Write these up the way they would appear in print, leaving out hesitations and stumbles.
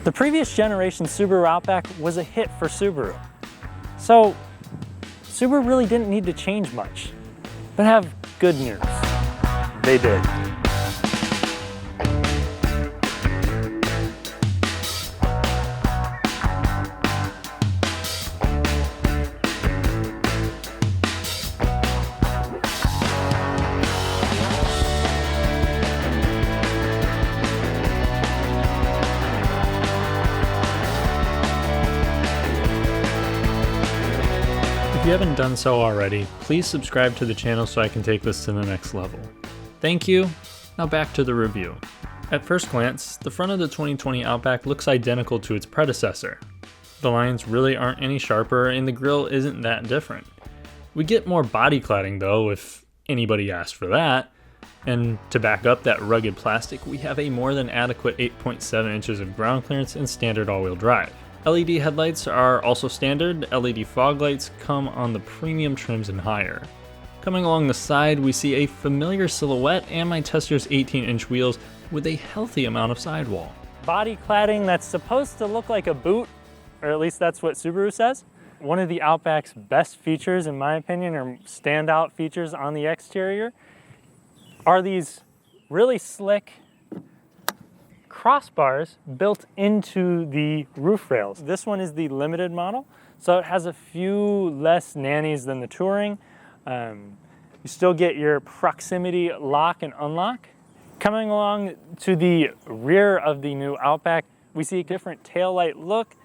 The previous generation Subaru Outback was a hit for Subaru. So Subaru really didn't need to change much. But I have good news. They did. If you haven't done so already, please subscribe to the channel so I can take this to the next level. Thank you. Now back to the review. At first glance, the front of the 2020 Outback looks identical to its predecessor. The lines really aren't any sharper and the grille isn't that different. We get more body cladding though, if anybody asked for that. And to back up that rugged plastic, we have a more than adequate 8.7 inches of ground clearance and standard all-wheel drive. LED headlights are also standard. LED fog lights come on the premium trims and higher. Coming along the side, we see a familiar silhouette and my tester's 18-inch wheels with a healthy amount of sidewall. Body cladding that's supposed to look like a boot, or at least that's what Subaru says. One of the Outback's best features, in my opinion, or standout features on the exterior, are these really slick crossbars built into the roof rails. This one is the limited model, so it has a few less nannies than the Touring. You still get your proximity lock and unlock. Coming along to the rear of the new Outback, we see a different taillight look.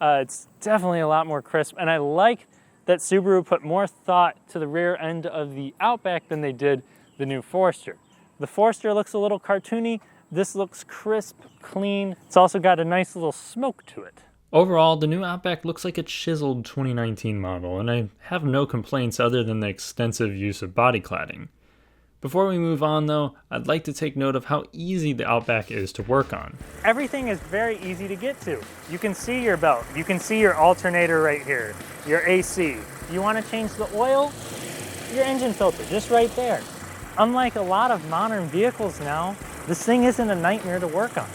It's definitely a lot more crisp, and I like that Subaru put more thought to the rear end of the Outback than they did the new Forester. The Forester looks a little cartoony. This looks crisp, clean. It's also got a nice little smoke to it. Overall, the new Outback looks like a chiseled 2019 model, and I have no complaints other than the extensive use of body cladding. Before we move on though, I'd like to take note of how easy the Outback is to work on. Everything is very easy to get to. You can see your belt, you can see your alternator right here, your AC. You want to change the oil, your engine filter, just right there. Unlike a lot of modern vehicles now, this thing isn't a nightmare to work on.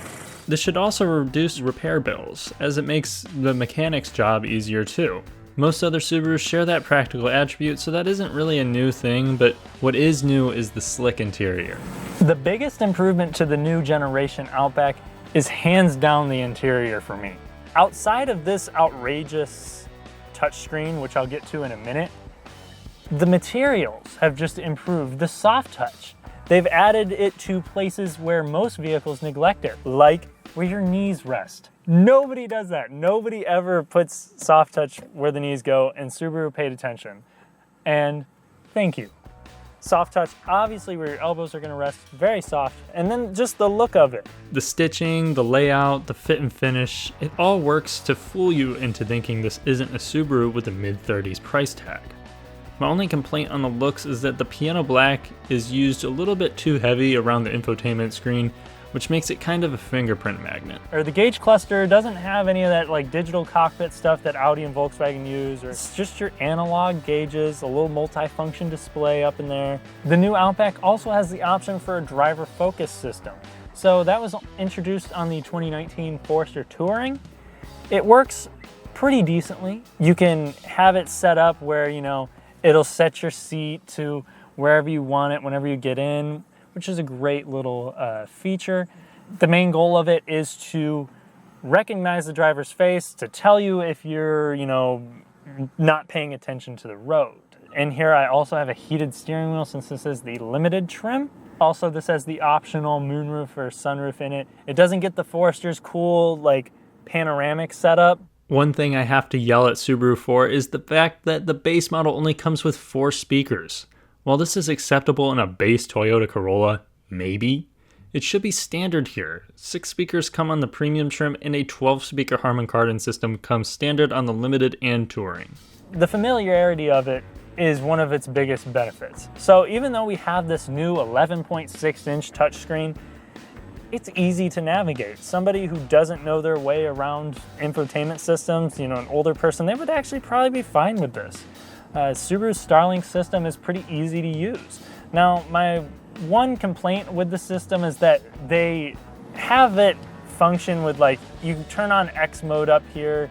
This should also reduce repair bills, as it makes the mechanic's job easier too. Most other Subarus share that practical attribute, so that isn't really a new thing, but what is new is the slick interior. The biggest improvement to the new generation Outback is hands down the interior for me. Outside of this outrageous touchscreen, which I'll get to in a minute, the materials have just improved. The soft touch. They've added it to places where most vehicles neglect it, like where your knees rest. Nobody does that. Nobody ever puts soft touch where the knees go, and Subaru paid attention. And thank you. Soft touch, obviously where your elbows are gonna rest, very soft, and then just the look of it. The stitching, the layout, the fit and finish, it all works to fool you into thinking this isn't a Subaru with a mid-30s price tag. My only complaint on the looks is that the piano black is used a little bit too heavy around the infotainment screen, which makes it kind of a fingerprint magnet. Or the gauge cluster doesn't have any of that like digital cockpit stuff that Audi and Volkswagen use, or it's just your analog gauges, a little multi-function display up in there. The new Outback also has the option for a driver focus system. So that was introduced on the 2019 Forester Touring. It works pretty decently. You can have it set up where, you know, it'll set your seat to wherever you want it whenever you get in, which is a great little feature. The main goal of it is to recognize the driver's face, to tell you if you're, you know, not paying attention to the road. And here I also have a heated steering wheel since this is the limited trim. Also, this has the optional moonroof or sunroof in it. It doesn't get the Forester's cool, like, panoramic setup. One thing I have to yell at Subaru for is the fact that the base model only comes with 4 speakers. While this is acceptable in a base Toyota Corolla, maybe, it should be standard here. 6 speakers come on the premium trim and a 12-speaker Harman Kardon system comes standard on the Limited and Touring. The familiarity of it is one of its biggest benefits. So even though we have this new 11.6-inch touchscreen, it's easy to navigate. Somebody who doesn't know their way around infotainment systems, you know, an older person, they would actually probably be fine with this. Subaru's Starlink system is pretty easy to use. Now, my one complaint with the system is that they have it function with like, you turn on X mode up here.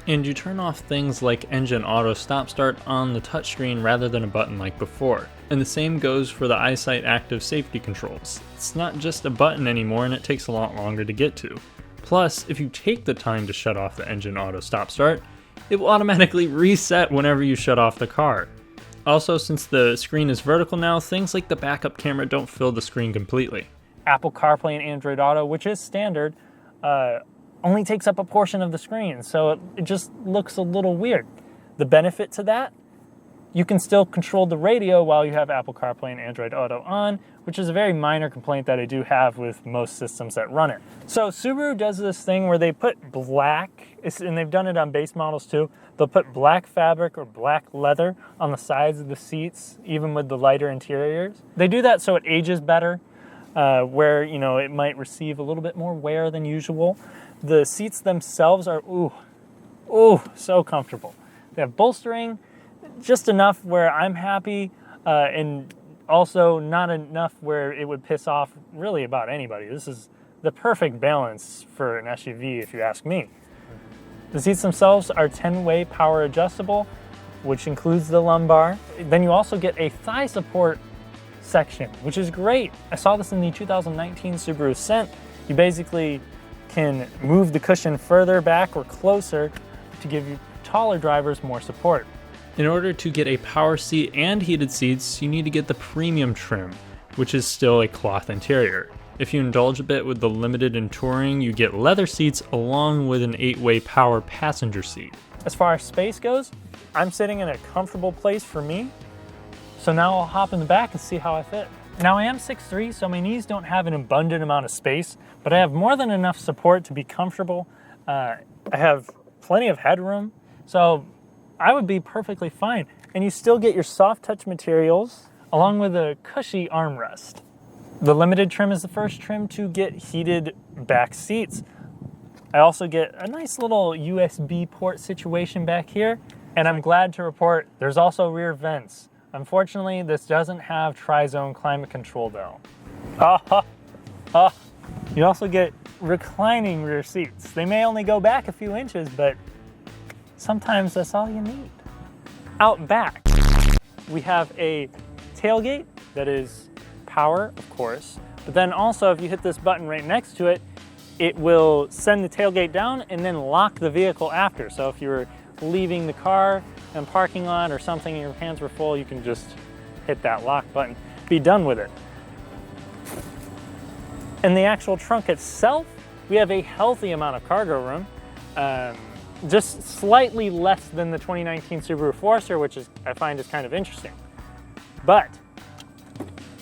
And you turn off things like engine auto stop start on the touchscreen rather than a button like before. And the same goes for the EyeSight active safety controls. It's not just a button anymore, and it takes a lot longer to get to. Plus, if you take the time to shut off the engine auto stop start, it will automatically reset whenever you shut off the car. Also, since the screen is vertical now, things like the backup camera don't fill the screen completely. Apple CarPlay and Android Auto, which is standard, only takes up a portion of the screen, so it just looks a little weird. The benefit to that, you can still control the radio while you have Apple CarPlay and Android Auto on, which is a very minor complaint that I do have with most systems that run it. So Subaru does this thing where they put black, and they've done it on base models too, they'll put black fabric or black leather on the sides of the seats, even with the lighter interiors. They do that so it ages better, where it might receive a little bit more wear than usual. The seats themselves are, so comfortable. They have bolstering, just enough where I'm happy, and also not enough where it would piss off really about anybody. This is the perfect balance for an SUV, if you ask me. The seats themselves are 10-way power adjustable, which includes the lumbar. Then you also get a thigh support section, which is great. I saw this in the 2019 Subaru Ascent. You basically can move the cushion further back or closer to give you taller drivers more support. In order to get a power seat and heated seats, you need to get the premium trim, which is still a cloth interior. If you indulge a bit with the limited in touring, you get leather seats along with an 8-way power passenger seat. As far as space goes, I'm sitting in a comfortable place for me, so now I'll hop in the back and see how I fit. Now I am 6'3", so my knees don't have an abundant amount of space, but I have more than enough support to be comfortable. I have plenty of headroom, so I would be perfectly fine. And you still get your soft touch materials along with a cushy armrest. The limited trim is the first trim to get heated back seats. I also get a nice little USB port situation back here, and I'm glad to report there's also rear vents. Unfortunately, this doesn't have tri-zone climate control though. You also get reclining rear seats. They may only go back a few inches, but sometimes that's all you need. Out back, we have a tailgate that is power, of course, but then also if you hit this button right next to it, it will send the tailgate down and then lock the vehicle after. So if you're leaving the car in a parking lot or something and your hands were full, you can just hit that lock button, be done with it. In the actual trunk itself, we have a healthy amount of cargo room, just slightly less than the 2019 Subaru Forester, which I find is kind of interesting. But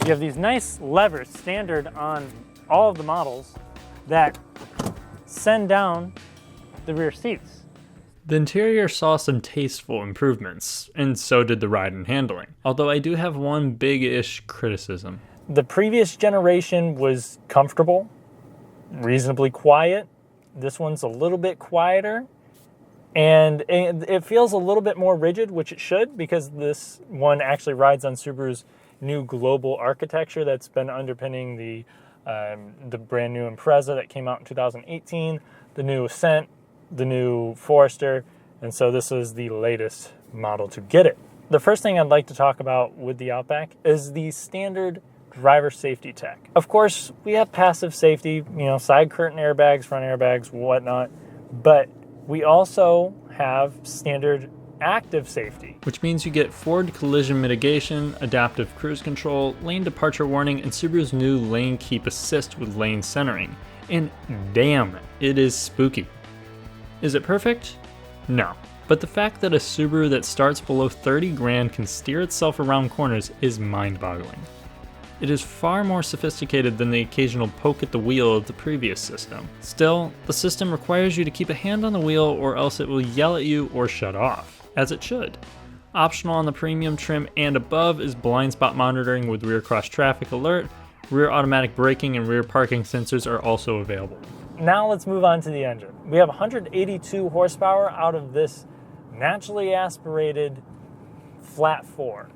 you have these nice levers standard on all of the models that send down the rear seats. The interior saw some tasteful improvements, and so did the ride and handling. Although I do have one big-ish criticism. The previous generation was comfortable, reasonably quiet. This one's a little bit quieter, and it feels a little bit more rigid, which it should, because this one actually rides on Subaru's new global architecture that's been underpinning the brand new Impreza that came out in 2018, the new Ascent, the new Forester, and so this is the latest model to get it. The first thing I'd like to talk about with the Outback is the standard driver safety tech. Of course, we have passive safety, side curtain airbags, front airbags, whatnot, but we also have standard active safety. Which means you get forward collision mitigation, adaptive cruise control, lane departure warning, and Subaru's new lane keep assist with lane centering. And damn, it is spooky. Is it perfect? No. But the fact that a Subaru that starts below 30 grand can steer itself around corners is mind-boggling. It is far more sophisticated than the occasional poke at the wheel of the previous system. Still, the system requires you to keep a hand on the wheel or else it will yell at you or shut off, as it should. Optional on the premium trim and above is blind spot monitoring with rear cross traffic alert. Rear automatic braking and rear parking sensors are also available. Now let's move on to the engine. We have 182 horsepower out of this naturally aspirated flat 4.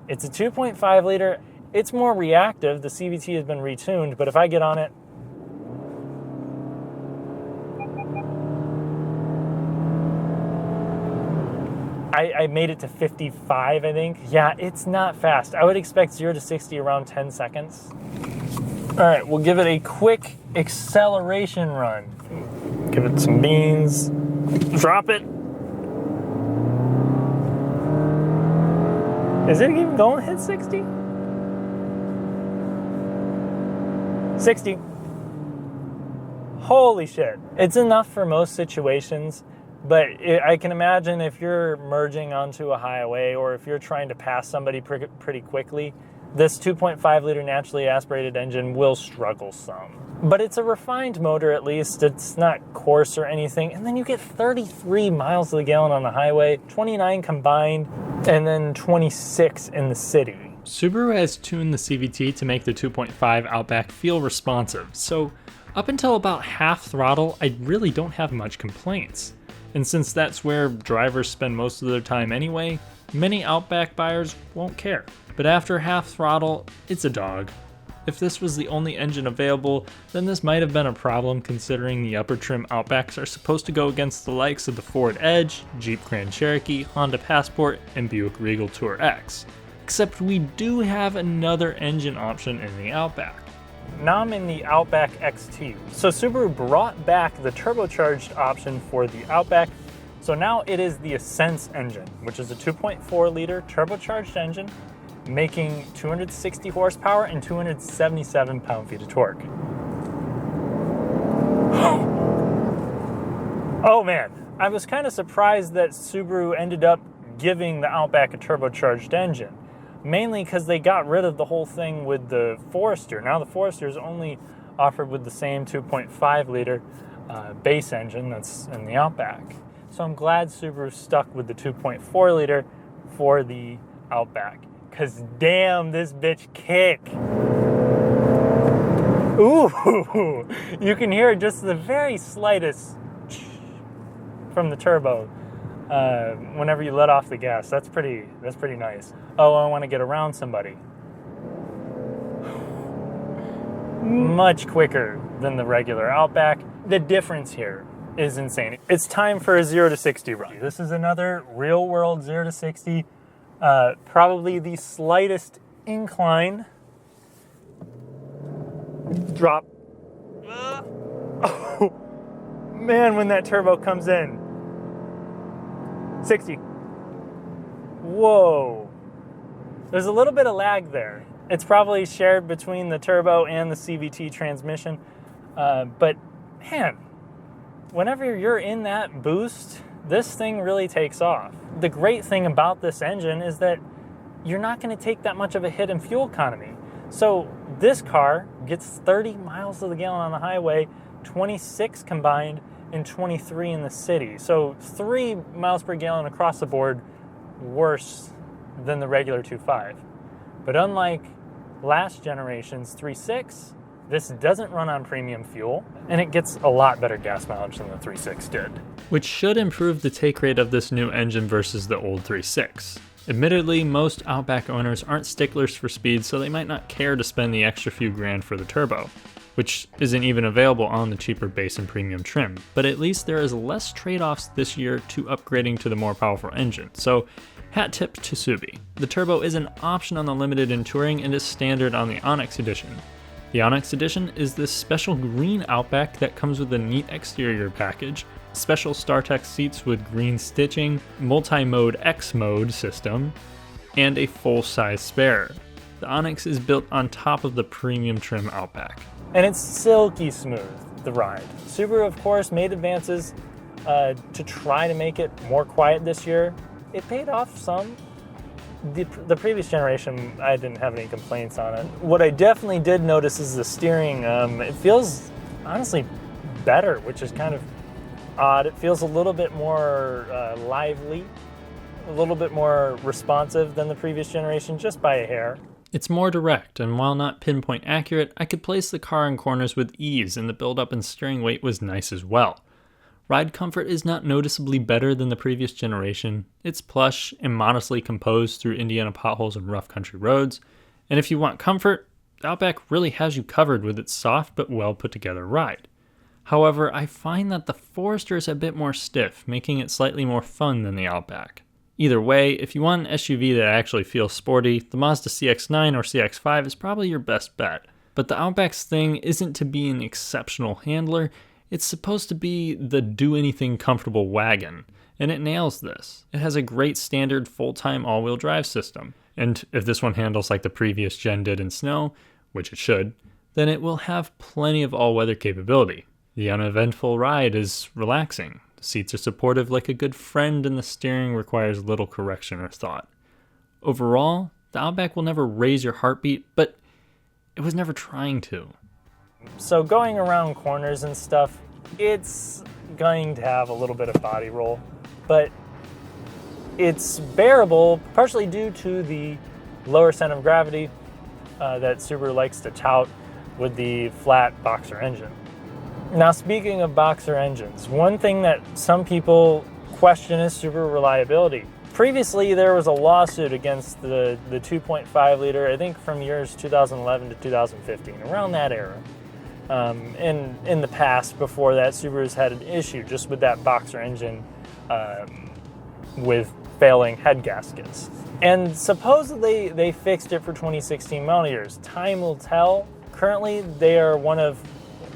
It's a 2.5 liter. It's more reactive. The CVT has been retuned, but if I get on it, I made it to 55, I think. Yeah, it's not fast. I would expect 0 to 60 around 10 seconds. All right, we'll give it a quick acceleration run. Give it some beans. Drop it. Is it even going to hit 60? 60. Holy shit. It's enough for most situations, but I can imagine if you're merging onto a highway or if you're trying to pass somebody pretty quickly, this 2.5 liter naturally aspirated engine will struggle some. But it's a refined motor at least. It's not coarse or anything. And then you get 33 miles to the gallon on the highway, 29 combined, and then 26 in the city. Subaru has tuned the CVT to make the 2.5 Outback feel responsive, so up until about half throttle, I really don't have much complaints. And since that's where drivers spend most of their time anyway, many Outback buyers won't care. But after half throttle, it's a dog. If this was the only engine available, then this might have been a problem considering the upper trim Outbacks are supposed to go against the likes of the Ford Edge, Jeep Grand Cherokee, Honda Passport, and Buick Regal Tour X. Except we do have another engine option in the Outback. Now I'm in the Outback XT. So Subaru brought back the turbocharged option for the Outback. So now it is the Ascent engine, which is a 2.4 liter turbocharged engine, making 260 horsepower and 277 pound-feet of torque. Oh man, I was kind of surprised that Subaru ended up giving the Outback a turbocharged engine. Mainly because they got rid of the whole thing with the Forester. Now the Forester is only offered with the same 2.5 liter base engine that's in the Outback. So I'm glad Subaru stuck with the 2.4 liter for the Outback. Because damn, this bitch kick. Ooh, you can hear just the very slightest from the turbo. Whenever you let off the gas, that's pretty nice. Oh, I want to get around somebody. Much quicker than the regular Outback. The difference here is insane. It's time for a 0 to 60 run. This is another real world 0 to 60. Probably the slightest incline. Drop. Oh, man, when that turbo comes in. 60. Whoa. There's a little bit of lag there. It's probably shared between the turbo and the CVT transmission. But man, whenever you're in that boost, this thing really takes off. The great thing about this engine is that you're not going to take that much of a hit in fuel economy. So this car gets 30 miles to the gallon on the highway, 26 combined, and 23 in the city. So 3 miles per gallon across the board worse than the regular 2.5. But unlike last generation's 3.6, this doesn't run on premium fuel, and it gets a lot better gas mileage than the 3.6 did. Which should improve the take rate of this new engine versus the old 3.6. Admittedly, most Outback owners aren't sticklers for speed, so they might not care to spend the extra few grand for the turbo, which isn't even available on the cheaper base and premium trim, but at least there is less trade-offs this year to upgrading to the more powerful engine, so hat tip to Subi. The turbo is an option on the Limited and Touring and is standard on the Onyx Edition. The Onyx Edition is this special green Outback that comes with a neat exterior package, special StarTech seats with green stitching, multi-mode X mode system, and a full-size spare. The Onyx is built on top of the premium trim Outback. And it's silky smooth, the ride. Subaru, of course, made advances to try to make it more quiet this year. It paid off some. The previous generation, I didn't have any complaints on it. What I definitely did notice is the steering. It feels, honestly, better, which is kind of odd. It feels a little bit more lively, a little bit more responsive than the previous generation, just by a hair. It's more direct, and while not pinpoint accurate, I could place the car in corners with ease, and the build-up and steering weight was nice as well. Ride comfort is not noticeably better than the previous generation. It's plush and modestly composed through Indiana potholes and rough country roads, and if you want comfort, the Outback really has you covered with its soft but well put together ride. However, I find that the Forester is a bit more stiff, making it slightly more fun than the Outback. Either way, if you want an SUV that actually feels sporty, the Mazda CX-9 or CX-5 is probably your best bet. But the Outback's thing isn't to be an exceptional handler, it's supposed to be the do-anything comfortable wagon, and it nails this. It has a great standard full-time all-wheel drive system, and if this one handles like the previous gen did in snow, which it should, then it will have plenty of all-weather capability. The uneventful ride is relaxing. The seats are supportive like a good friend, and the steering requires little correction or thought. Overall, the Outback will never raise your heartbeat, but it was never trying to. So going around corners and stuff, it's going to have a little bit of body roll, but it's bearable, partially due to the lower center of gravity that Subaru likes to tout with the flat boxer engine. Now, speaking of boxer engines, one thing that some people question is Subaru reliability. Previously, there was a lawsuit against the 2.5 liter, I think from years 2011 to 2015, around that era. In the past, before that, Subaru's had an issue just with that boxer engine with failing head gaskets. And supposedly they fixed it for 2016 model years. Time will tell. Currently, they are one of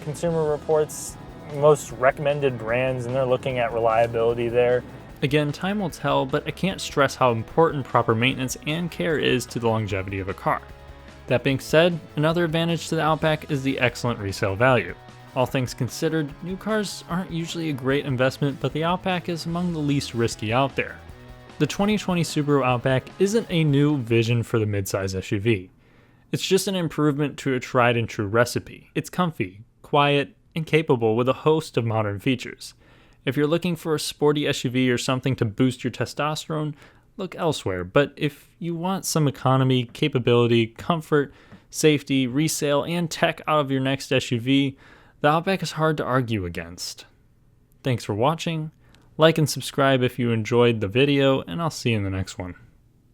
Consumer Reports' most recommended brands, and they're looking at reliability there. Again, time will tell, but I can't stress how important proper maintenance and care is to the longevity of a car. That being said, another advantage to the Outback is the excellent resale value. All things considered, new cars aren't usually a great investment, but the Outback is among the least risky out there. The 2020 Subaru Outback isn't a new vision for the midsize SUV. It's just an improvement to a tried and true recipe. It's comfy, quiet, and capable with a host of modern features. If you're looking for a sporty SUV or something to boost your testosterone, look elsewhere. But if you want some economy, capability, comfort, safety, resale, and tech out of your next SUV, the Outback is hard to argue against. Thanks for watching. Like and subscribe if you enjoyed the video, and I'll see you in the next one.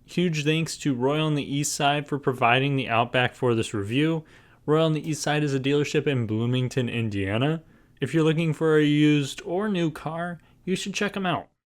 Huge thanks to Royal on the Eastside for providing the Outback for this review. Royal on the Eastside is a dealership in Bloomington, Indiana. If you're looking for a used or new car, you should check them out.